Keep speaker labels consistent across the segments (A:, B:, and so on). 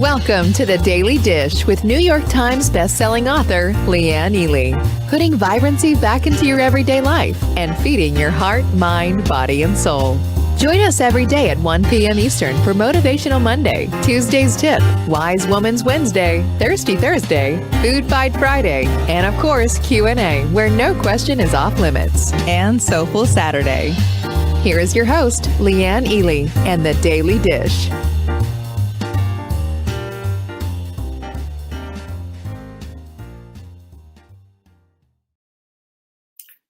A: Welcome to the Daily Dish with New York Times bestselling author Leanne Ely. Putting vibrancy back into your everyday life and feeding your heart, mind, body, and soul. Join us every day at 1 p.m. Eastern for Motivational Monday, Tuesday's Tip, Wise Woman's Wednesday, Thirsty Thursday, Food Fight Friday, and of course Q&A, where no question is off limits, and Soulful Saturday. Here is your host, Leanne Ely, and the Daily Dish.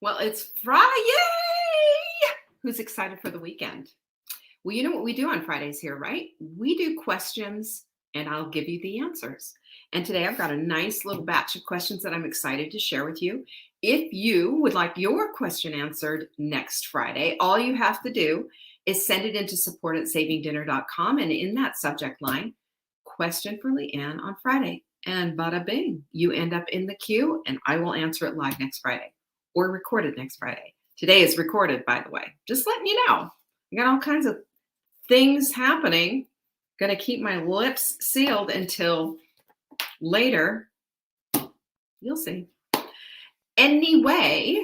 B: Well, it's FriYAY! Who's excited for the weekend? Well, you know what we do on Fridays here, right? We do questions and I'll give you the answers. And today I've got a nice little batch of questions that I'm excited to share with you. If you would like your question answered next Friday, all you have to do is send it into support@savingdinner.com, and in that subject line, question for Leanne on Friday. And bada bing, you end up in the queue and I will answer it live next Friday. Or recorded next Friday. Today is recorded, by the way. Just letting you know. I got all kinds of things happening. Gonna keep my lips sealed until later. You'll see. Anyway,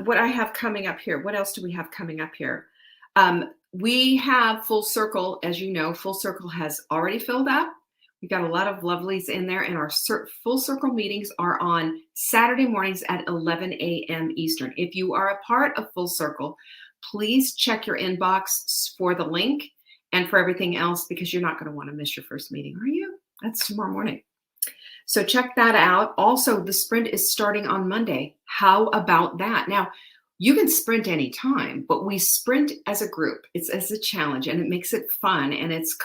B: what I have coming up here. What else do we have coming up here? We have Full Circle. As you know, Full Circle has already filled up. We've got a lot of lovelies in there, and our Full Circle meetings are on Saturday mornings at 11 a.m. Eastern. If you are a part of Full Circle, please check your inbox for the link and for everything else, because you're not going to want to miss your first meeting, are you? That's tomorrow morning. So check that out. Also, the sprint is starting on Monday. How about that? Now, you can sprint anytime, but we sprint as a group. It's as a challenge, and it makes it fun, and it's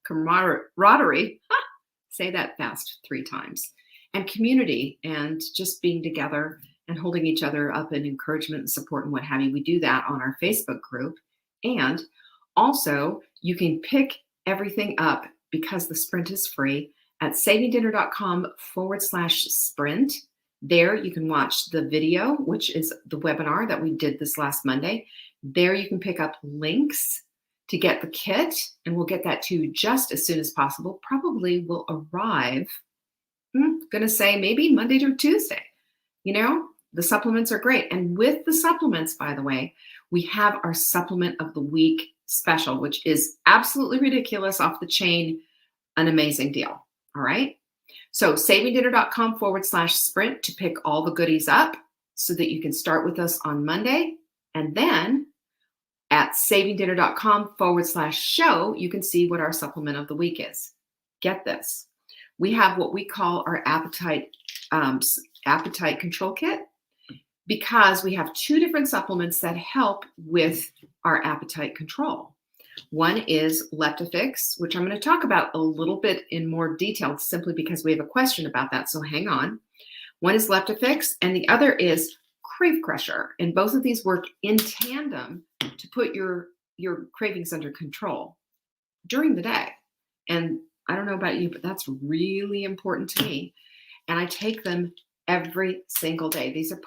B: camaraderie, say that fast 3 times, and community, and just being together and holding each other up in encouragement and support and what have you. We do that on our Facebook group. And also you can pick everything up, because the sprint is free, at savingdinner.com/sprint. There you can watch the video, which is the webinar that we did this last Monday. There you can pick up links to get the kit, and we'll get that to you just as soon as possible. Probably will arrive, gonna say maybe Monday to Tuesday. You know, the supplements are great. And with the supplements, by the way, we have our supplement of the week special, which is absolutely ridiculous, off the chain, an amazing deal. All right. So savingdinner.com/sprint to pick all the goodies up so that you can start with us on Monday. And then at savingdinner.com/show, you can see what our supplement of the week is. Get this. We have what we call our appetite control kit, because we have 2 different supplements that help with our appetite control. One is Leptifix, which I'm going to talk about a little bit in more detail, simply because we have a question about that. So hang on. One is Leptifix, and the other is Crave Crusher. And both of these work in tandem to put your cravings under control during the day. And I don't know about you, but that's really important to me. And I take them every single day. This is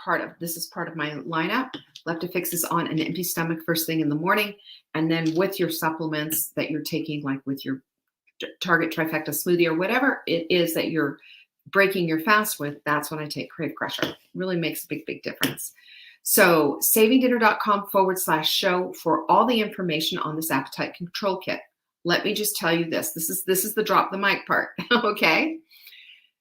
B: part of my lineup. Leptifix is on an empty stomach first thing in the morning. And then with your supplements that you're taking, like with your Target Trifecta smoothie or whatever it is that you're breaking your fast with, that's when I take Crave Crusher. Really makes a big, big difference. So savingdinner.com/show for all the information on this appetite control kit. Let me just tell you this. This is the drop the mic part. Okay.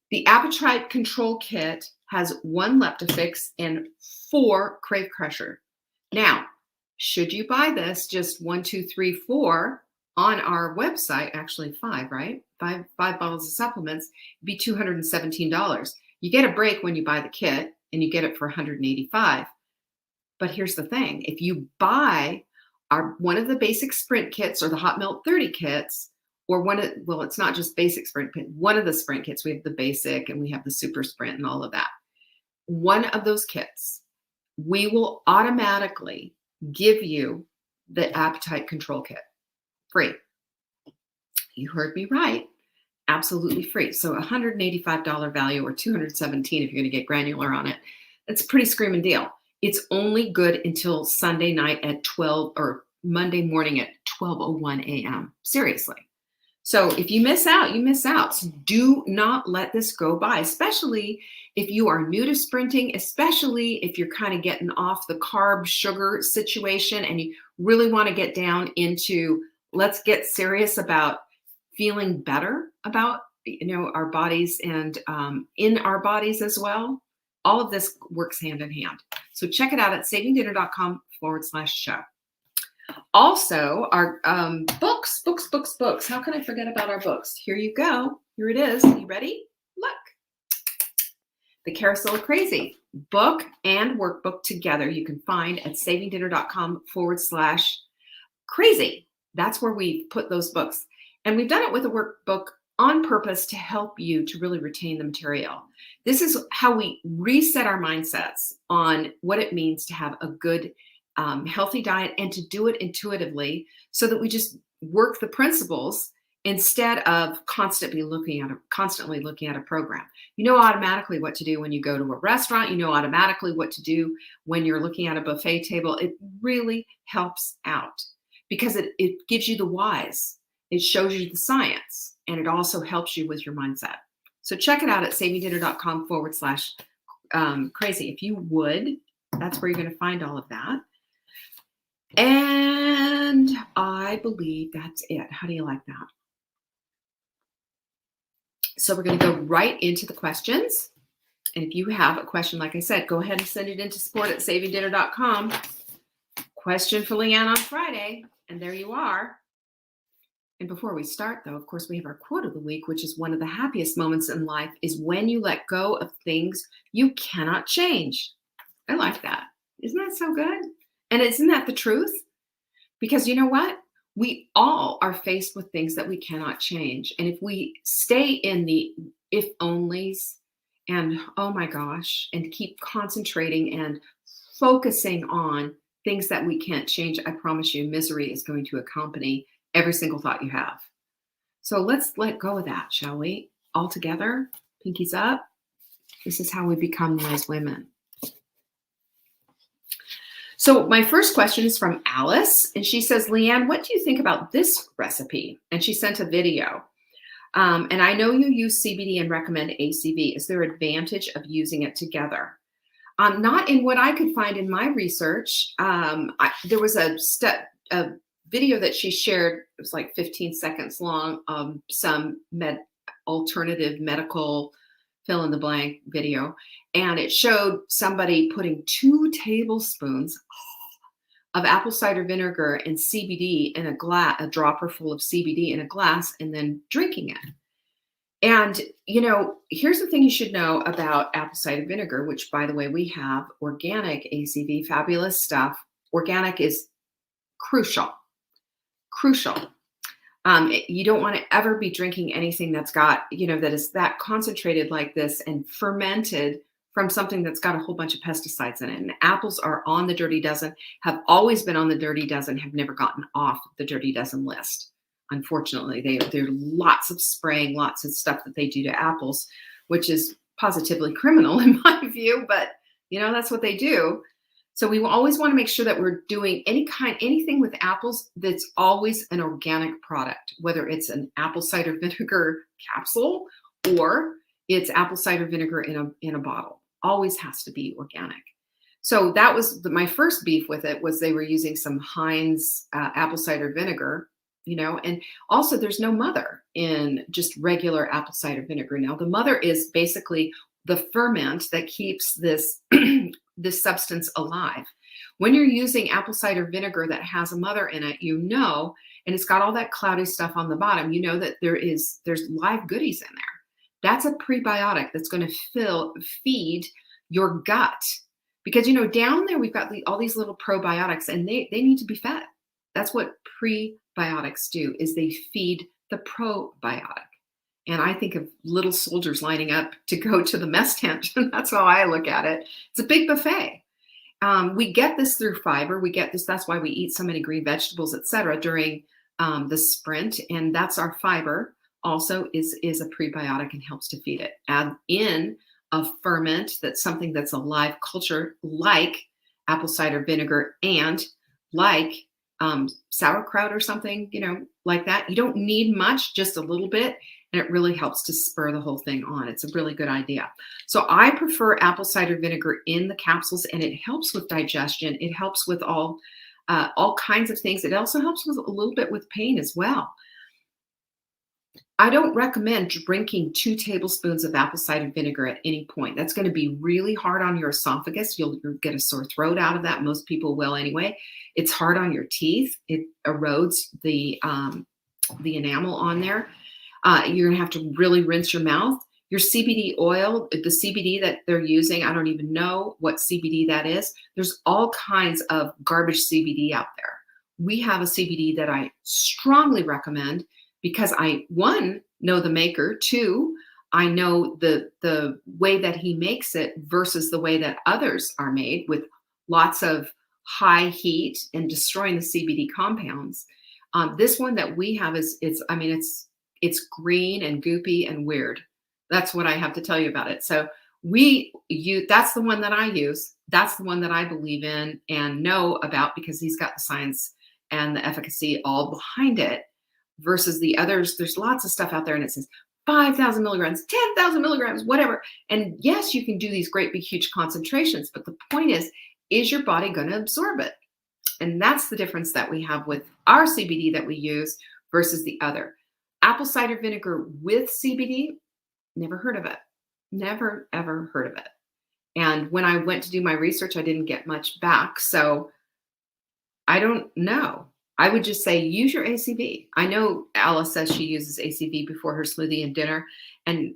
B: The appetite control kit has 1 Leptifix and 4 Crave Crusher. Now, should you buy this just 1, 2, 3, 4 on our website, actually 5, right? 5 bottles of supplements, it'd be $217. You get a break when you buy the kit, and you get it for $185. But here's the thing. If you buy one of the basic sprint kits or the Hot Melt 30 kits, or it's not just basic sprint, but one of the sprint kits, we have the basic and we have the super sprint and all of that. One of those kits, we will automatically give you the appetite control kit free. You heard me right. Absolutely free. So $185 value, or $217 if you're going to get granular on it. That's a pretty screaming deal. It's only good until Sunday night at 12, or Monday morning at 12:01 a.m. Seriously. So if you miss out, you miss out. So do not let this go by, especially if you are new to sprinting, especially if you're kind of getting off the carb sugar situation and you really want to get down into, let's get serious about feeling better about, our bodies and in our bodies as well. All of this works hand in hand. So check it out at savingdinner.com/show. Also, our books. How can I forget about our books? Here you go. Here it is. You ready? Look. The Carousel of Crazy book and workbook together you can find at savingdinner.com/crazy. That's where we put those books. And we've done it with a workbook on purpose to help you to really retain the material. This is how we reset our mindsets on what it means to have a good healthy diet and to do it intuitively so that we just work the principles instead of constantly looking at a program. You know automatically what to do when you go to a restaurant. You know automatically what to do when you're looking at a buffet table. It really helps out because it gives you the whys. It shows you the science, and it also helps you with your mindset. So check it out at savingdinner.com/crazy. If you would, that's where you're going to find all of that. And I believe that's it. How do you like that? So we're going to go right into the questions. And if you have a question, like I said, go ahead and send it into support@savingdinner.com. Question for Leanne on Friday. And there you are. And before we start, though, of course, we have our quote of the week, which is one of the happiest moments in life is when you let go of things you cannot change. I like that. Isn't that so good? And isn't that the truth? Because you know what? We all are faced with things that we cannot change. And if we stay in the if onlys and oh my gosh, and keep concentrating and focusing on things that we can't change, I promise you, misery is going to accompany every single thought you have. So let's let go of that, shall we? All together, pinkies up. This is how we become wise women. So my first question is from Alice, and she says, Leanne, what do you think about this recipe? And she sent a video. And I know you use CBD and recommend ACV. Is there advantage of using it together? Not in what I could find in my research. There was a video that she shared. It was like 15 seconds long. Some alternative medical fill in the blank video. And it showed somebody putting 2 tablespoons of apple cider vinegar and CBD in a dropper full of CBD in a glass, and then drinking it. And, here's the thing you should know about apple cider vinegar, which, by the way, we have organic ACV, fabulous stuff. Organic is crucial. You don't want to ever be drinking anything that's got, that is that concentrated like this and fermented from something that's got a whole bunch of pesticides in it. And apples are on the Dirty Dozen, have always been on the Dirty Dozen, have never gotten off the Dirty Dozen list. Unfortunately, there are lots of spraying, lots of stuff that they do to apples, which is positively criminal in my view, but that's what they do. So we always want to make sure that we're doing anything with apples that's always an organic product, whether it's an apple cider vinegar capsule or it's apple cider vinegar in a bottle. Always has to be organic. So that was my first beef with it, was they were using some Heinz apple cider vinegar, and also there's no mother in just regular apple cider vinegar. Now the mother is basically the ferment that keeps this this substance alive. When you're using apple cider vinegar that has a mother in it, and it's got all that cloudy stuff on the bottom, that there's live goodies in there. That's a prebiotic that's going to feed your gut, because down there we've got all these little probiotics, and they need to be fed. That's what prebiotics do, is they feed the probiotic. And I think of little soldiers lining up to go to the mess tent. That's how I look at it. It's a big buffet. We get this through fiber. We get this. That's why we eat so many green vegetables, etc., during the sprint. And that's our fiber. Also is a prebiotic and helps to feed it. Add in a ferment that's something that's a live culture, like apple cider vinegar and like sauerkraut or something, like that. You don't need much, just a little bit. And it really helps to spur the whole thing on. It's a really good idea. So I prefer apple cider vinegar in the capsules, and it helps with digestion. It helps with all kinds of things. It also helps with a little bit with pain as well. I don't recommend drinking 2 tablespoons of apple cider vinegar at any point. That's going to be really hard on your esophagus. You'll get a sore throat out of that. Most people will anyway. It's hard on your teeth. It erodes the enamel on there. You're going to have to really rinse your mouth. Your CBD oil, the CBD that they're using, I don't even know what CBD that is. There's all kinds of garbage CBD out there. We have a CBD that I strongly recommend because I, 1, know the maker, 2, I know the way that he makes it versus the way that others are made with lots of high heat and destroying the CBD compounds. This one that we have it's green and goopy and weird. That's what I have to tell you about it. So that's the one that I use. That's the one that I believe in and know about because he's got the science and the efficacy all behind it versus the others. There's lots of stuff out there and it says 5,000 milligrams, 10,000 milligrams, whatever. And yes, you can do these great big huge concentrations, but the point is your body going to absorb it? And that's the difference that we have with our CBD that we use versus the other. Apple cider vinegar with CBD, never heard of it. Never, ever heard of it. And when I went to do my research, I didn't get much back. So I don't know. I would just say use your ACV. I know Alice says she uses ACV before her smoothie and dinner and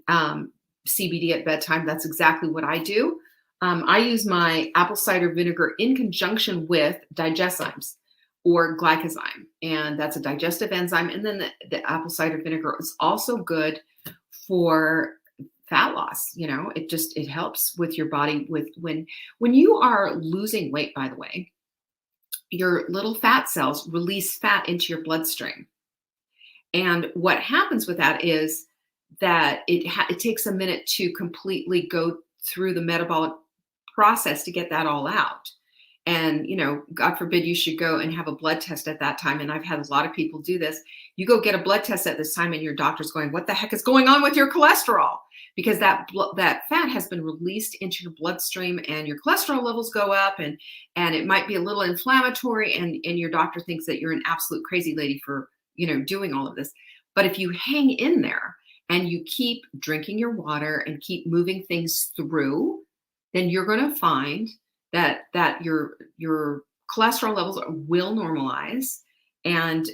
B: CBD at bedtime. That's exactly what I do. I use my apple cider vinegar in conjunction with digestymes or glycozyme, and that's a digestive enzyme. And then the apple cider vinegar is also good for fat loss. It helps with your body with when you are losing weight, by the way, your little fat cells release fat into your bloodstream. And what happens with that is that it takes a minute to completely go through the metabolic process to get that all out. And, God forbid you should go and have a blood test at that time. And I've had a lot of people do this. You go get a blood test at this time and your doctor's going, what the heck is going on with your cholesterol? Because that fat has been released into your bloodstream and your cholesterol levels go up and it might be a little inflammatory and your doctor thinks that you're an absolute crazy lady for, doing all of this. But if you hang in there and you keep drinking your water and keep moving things through, then you're going to find that your cholesterol levels will normalize. And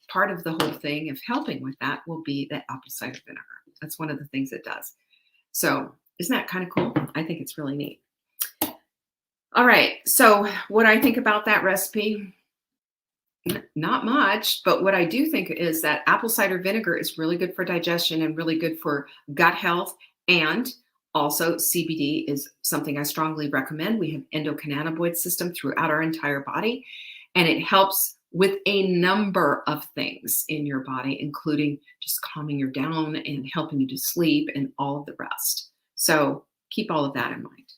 B: part of the whole thing of helping with that will be the apple cider vinegar. That's one of the things it does. So isn't that kind of cool? I think it's really neat. All right. So what I think about that recipe, not much, but what I do think is that apple cider vinegar is really good for digestion and really good for gut health. And also CBD is something I strongly recommend. We have endocannabinoid system throughout our entire body, and it helps with a number of things in your body, including just calming you down and helping you to sleep and all of the rest. So keep all of that in mind.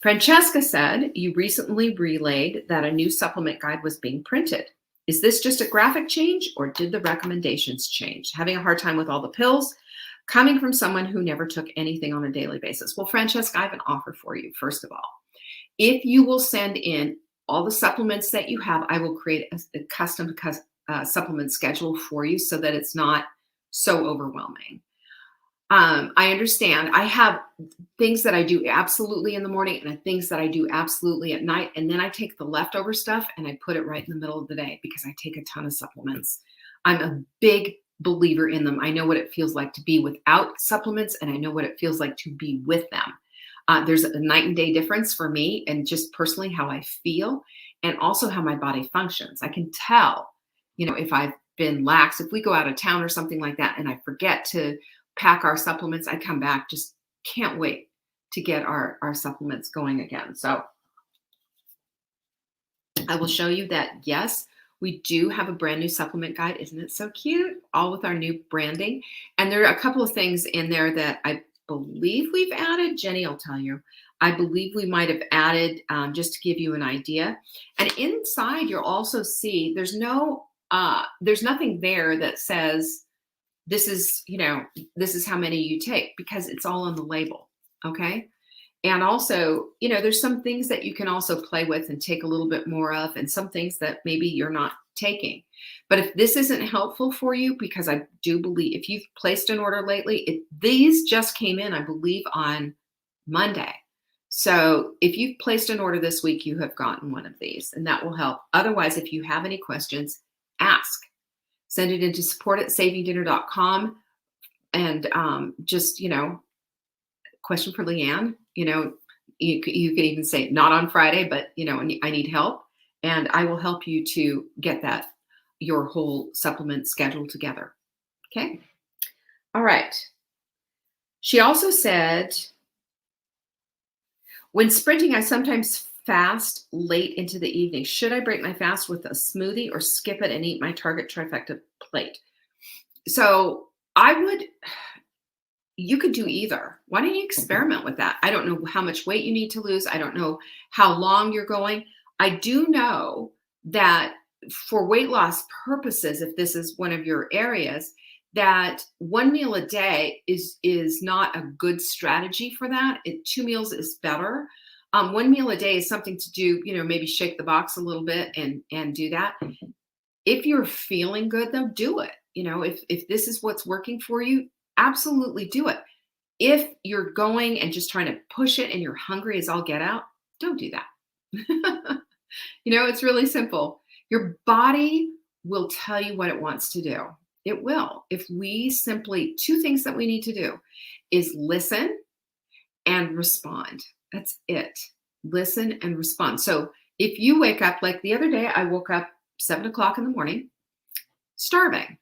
B: Francesca said, you recently relayed that a new supplement guide was being printed. Is this just a graphic change or did the recommendations change? Having a hard time with all the pills, coming from someone who never took anything on a daily basis. Well, Francesca, I have an offer for you, first of all. If you will send in all the supplements that you have, I will create a custom supplement schedule for you so that it's not so overwhelming. I understand. I have things that I do absolutely in the morning and things that I do absolutely at night. And then I take the leftover stuff and I put it right in the middle of the day because I take a ton of supplements. I'm a big believer in them. I know what it feels like to be without supplements and I know what it feels like to be with them. There's a night and day difference for me and just personally how I feel and also how my body functions. I can tell, if I've been lax, if we go out of town or something like that and I forget to pack our supplements, I come back, just can't wait to get our supplements going again. So I will show you that, yes, we do have a brand new supplement guide. Isn't it so cute? All with our new branding. And there are a couple of things in there that I believe we've added, Jenny will tell you, I believe we might have added, just to give you an idea. And inside you'll also see there's nothing there that says this is, this is how many you take, because it's all on the label. Okay. And also, there's some things that you can also play with and take a little bit more of, and some things that maybe you're not taking. But if this isn't helpful for you, because I do believe if you've placed an order lately, these just came in, I believe, on Monday. So if you've placed an order this week, you have gotten one of these, and that will help. Otherwise, if you have any questions, ask. Send it into support@savingdinner.com. And just, question for Leanne. You could even say, not on Friday, but, I need help. And I will help you to get your whole supplement schedule together. Okay. All right. She also said, when sprinting, I sometimes fast late into the evening. Should I break my fast with a smoothie or skip it and eat my Target trifecta plate? So you could do either. Why don't you experiment with that? I don't know how much weight you need to lose. I don't know how long you're going. I do know that for weight loss purposes, if this is one of your areas, that one meal a day is not a good strategy for that. 2 meals is better. One meal a day is something to do, maybe shake the box a little bit and do that. If you're feeling good, though, do it. If this is what's working for you, absolutely do it. If you're going and just trying to push it and you're hungry as all get out, don't do that. It's really simple. Your body will tell you what it wants to do. It will. If we simply, 2 things that we need to do is listen and respond. That's it. Listen and respond. So if you wake up, like the other day, I woke up 7 o'clock in the morning, starving.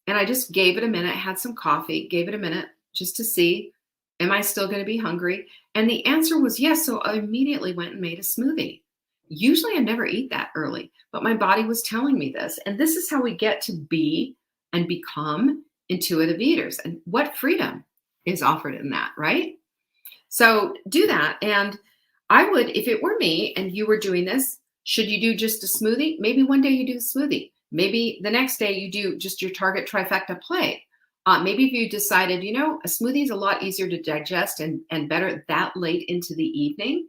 B: And I just gave it a minute, had some coffee, gave it a minute just to see, am I still going to be hungry? And the answer was yes. So I immediately went and made a smoothie. Usually I never eat that early, but my body was telling me this. And this is how we get to be and become intuitive eaters. And what freedom is offered in that, right? So do that. And I would, if it were me and you were doing this, should you do just a smoothie? Maybe one day you do a smoothie. Maybe the next day you do just your Target trifecta plate. Maybe if you decided, a smoothie is a lot easier to digest and better that late into the evening.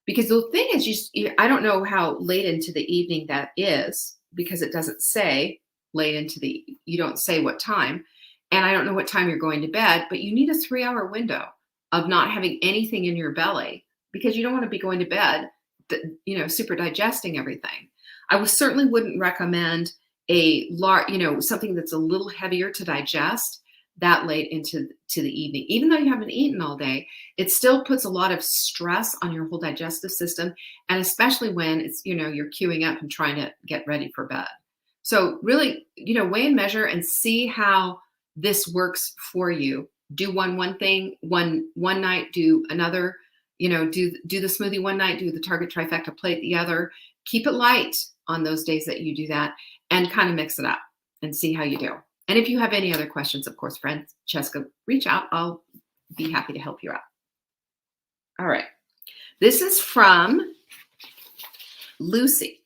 B: Because the thing is, I don't know how late into the evening that is, because it doesn't say you don't say what time. And I don't know what time you're going to bed, but you need a 3-hour window of not having anything in your belly, because you don't want to be going to bed, super digesting everything. I certainly wouldn't recommend a large, something that's a little heavier to digest that late into the evening. Even though you haven't eaten all day, it still puts a lot of stress on your whole digestive system. And especially when it's, you're queuing up and trying to get ready for bed. So really, weigh and measure and see how this works for you. Do one thing, one night, do another, do the smoothie one night, do the Target trifecta plate the other. Keep it light on those days that you do that, and kind of mix it up and see how you do. And if you have any other questions, of course, Francesca, reach out. I'll be happy to help you out. All right. This is from Lucy.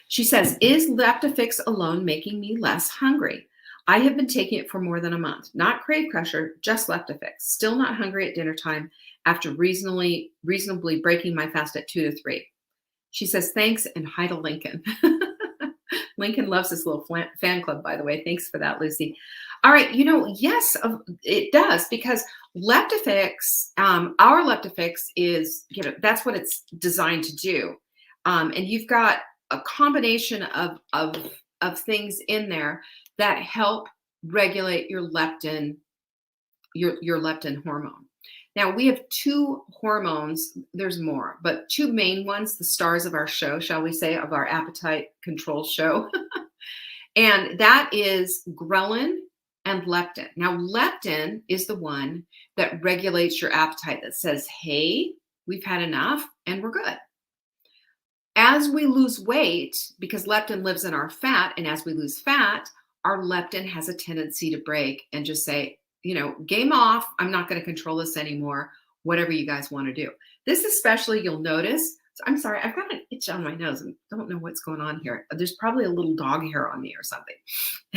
B: She says, is Leptafix alone making me less hungry? I have been taking it for more than a month. Not Crave Crusher, just Leptafix. Still not hungry at dinner time after reasonably breaking my fast at 2 to 3. She says, thanks, and hi to Lincoln. Lincoln loves this little fan club, by the way. Thanks for that, Lucy. All right. Yes, it does, because Leptafix, our Leptafix is, that's what it's designed to do. And you've got a combination of things in there that help regulate your leptin, your leptin hormone. Now, we have 2 hormones. There's more, but 2 main ones, the stars of our show, shall we say, of our appetite control show. And that is ghrelin and leptin. Now, leptin is the one that regulates your appetite, that says, hey, we've had enough and we're good. As we lose weight, because leptin lives in our fat, and as we lose fat, our leptin has a tendency to break and just say, game off. I'm not going to control this anymore. Whatever you guys want to do. This especially, you'll notice. I'm sorry, I've got an itch on my nose and don't know what's going on here. There's probably a little dog hair on me or something.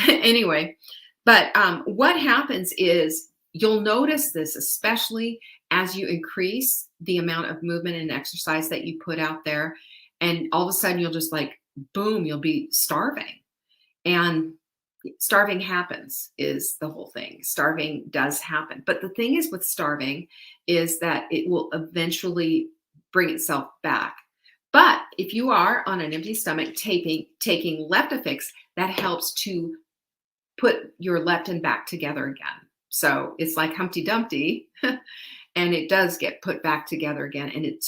B: Anyway, but what happens is you'll notice this, especially as you increase the amount of movement and exercise that you put out there. And all of a sudden you'll just like, boom, you'll be starving. And starving happens is the whole thing. Starving does happen. But the thing is with starving is that it will eventually bring itself back. But if you are on an empty stomach taking Leptafix, that helps to put your leptin back together again. So it's like Humpty Dumpty, and it does get put back together again. And it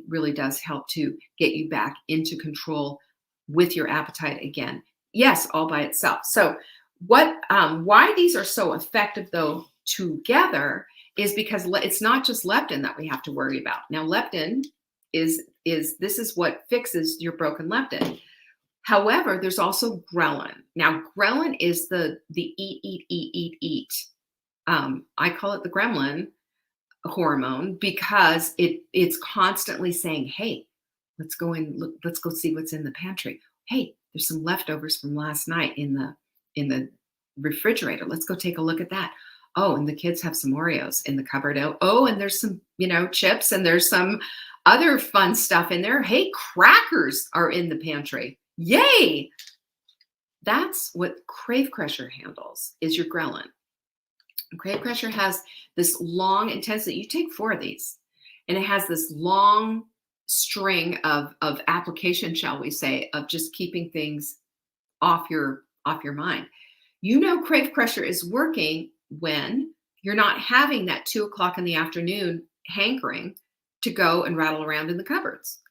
B: really does help to get you back into control with your appetite again. Yes, all by itself. So why these are so effective though together is because it's not just leptin that we have to worry about. Now, leptin is what fixes your broken leptin. However, there's also ghrelin. Now, ghrelin is the eat. I call it the gremlin hormone because it's constantly saying, hey, let's go see what's in the pantry. Hey, there's some leftovers from last night in the refrigerator. Let's go take a look at that. Oh, and the kids have some Oreos in the cupboard. Oh, and there's some, chips, and there's some other fun stuff in there. Hey, crackers are in the pantry. Yay! That's what Crave Crusher handles, is your ghrelin. Crave Crusher has this long intensity. You take 4 of these, and it has this long string of application, shall we say, of just keeping things off your mind. Crave Crusher is working when you're not having that 2 o'clock in the afternoon hankering to go and rattle around in the cupboards.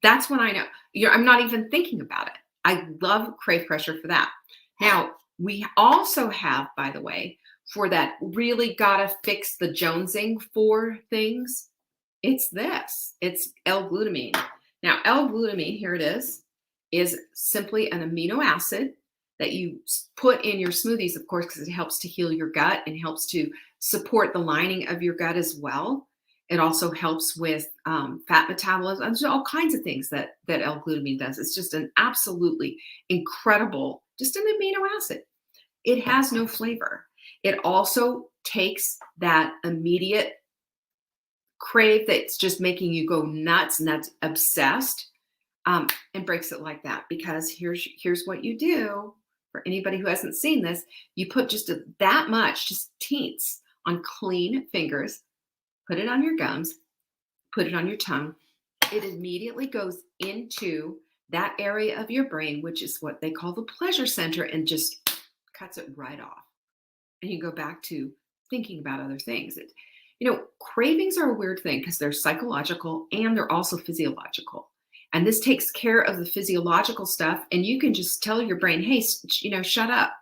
B: That's when I know. I'm not even thinking about it. I love Crave Crusher for that. Now, we also have, by the way, for that really gotta fix the jonesing for things, it's this. It's L-glutamine. Now, L-glutamine, here it is simply an amino acid that you put in your smoothies, of course, because it helps to heal your gut and helps to support the lining of your gut as well. It also helps with fat metabolism. There's all kinds of things that L-glutamine does. It's just an absolutely incredible, just an amino acid. It has no flavor. It also takes that immediate crave that's just making you go nuts and that's obsessed, and breaks it like that. Because here's what you do. For anybody who hasn't seen this, you put just that much, just teens on clean fingers, put it on your gums, put it on your tongue. It immediately goes into that area of your brain, which is what they call the pleasure center, and just cuts it right off. And you go back to thinking about other things. Cravings are a weird thing because they're psychological and they're also physiological. And this takes care of the physiological stuff. And you can just tell your brain, hey, shut up.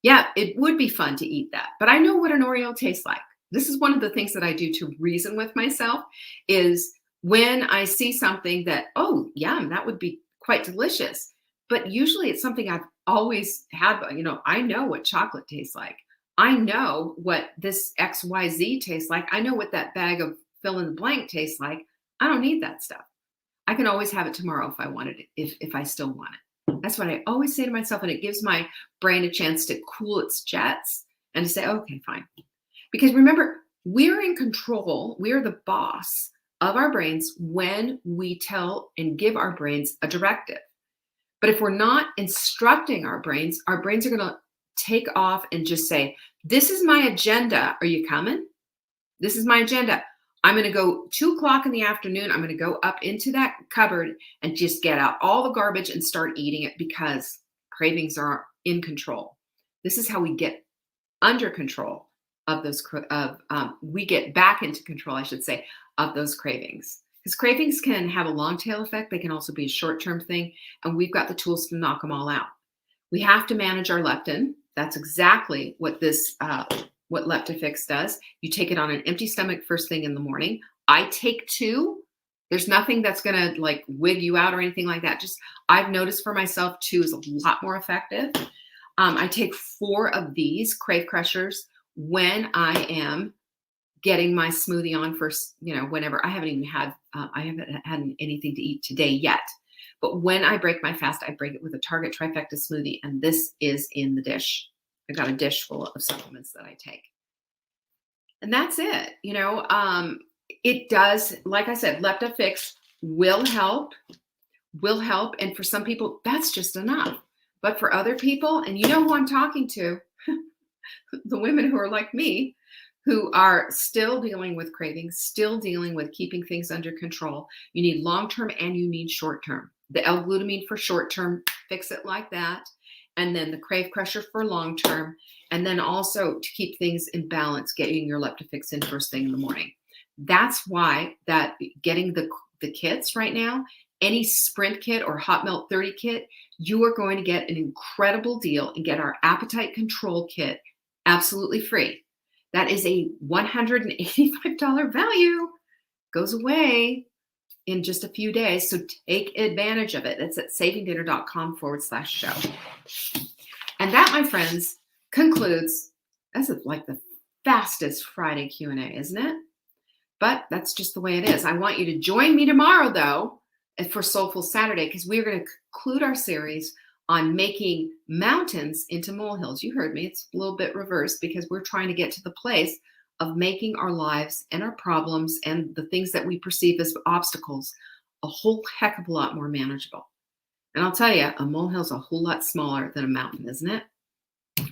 B: Yeah, it would be fun to eat that. But I know what an Oreo tastes like. This is one of the things that I do to reason with myself is when I see something that, oh, yum, that would be quite delicious. But usually it's something I've always had. I know what chocolate tastes like. I know what this XYZ tastes like. I know what that bag of fill in the blank tastes like. I don't need that stuff. I can always have it tomorrow if I wanted it, if I still want it. That's what I always say to myself, and it gives my brain a chance to cool its jets and to say, okay, fine. Because remember, we're in control. We're the boss of our brains when we tell and give our brains a directive. But if we're not instructing our brains are going to take off and just say, this is my agenda. Are you coming? This is my agenda. I'm going to go 2 o'clock in the afternoon. I'm going to go up into that cupboard and just get out all the garbage and start eating it because cravings are in control. This is how we get under control of those, we get back into control, I should say, of those cravings. Because cravings can have a long tail effect. They can also be a short-term thing. And we've got the tools to knock them all out. We have to manage our leptin. That's exactly what what Leptafix does. You take it on an empty stomach first thing in the morning. I take 2. There's nothing that's going to like wig you out or anything like that. Just I've noticed for myself 2 is a lot more effective. I take 4 of these Crave Crushers when I am getting my smoothie on first, whenever. I haven't had anything to eat today yet. But when I break my fast, I break it with a Target trifecta smoothie, and this is in the dish. I got a dish full of supplements that I take. And that's it. It does, like I said, LeptaFix will help. And for some people, that's just enough. But for other people, and you know who I'm talking to, the women who are like me, who are still dealing with cravings, still dealing with keeping things under control. You need long-term and you need short-term. The L-glutamine for short-term, fix it like that. And then the Crave Crusher for long-term. And then also to keep things in balance, getting your LeptaFix in first thing in the morning. That's why that getting the kits right now, any Sprint kit or Hot Melt 30 kit, you are going to get an incredible deal and get our appetite control kit absolutely free. That is a $185 value. Goes away in just a few days. So take advantage of it. It's at savingdinner.com/show. And that, my friends, concludes, that's like the fastest Friday Q&A, isn't it? But that's just the way it is. I want you to join me tomorrow, though, for Soulful Saturday, because we're going to conclude our series on making mountains into molehills. You heard me. It's a little bit reversed because we're trying to get to the place of making our lives and our problems and the things that we perceive as obstacles a whole heck of a lot more manageable. And I'll tell you, a molehill's a whole lot smaller than a mountain, isn't it?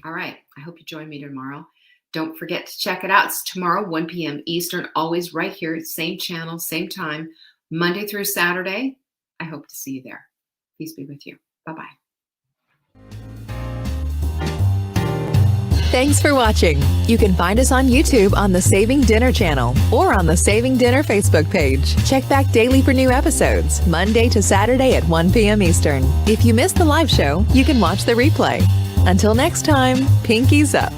B: All right. I hope you join me tomorrow. Don't forget to check it out. It's tomorrow, 1 p.m. Eastern, always right here, same channel, same time, Monday through Saturday. I hope to see you there. Peace be with you. Bye-bye.
A: Thanks for watching. You can find us on YouTube on the Saving Dinner channel or on the Saving Dinner Facebook page. Check back daily for new episodes, Monday to Saturday at 1 p.m. Eastern. If you missed the live show, you can watch the replay. Until next time, pinkies up.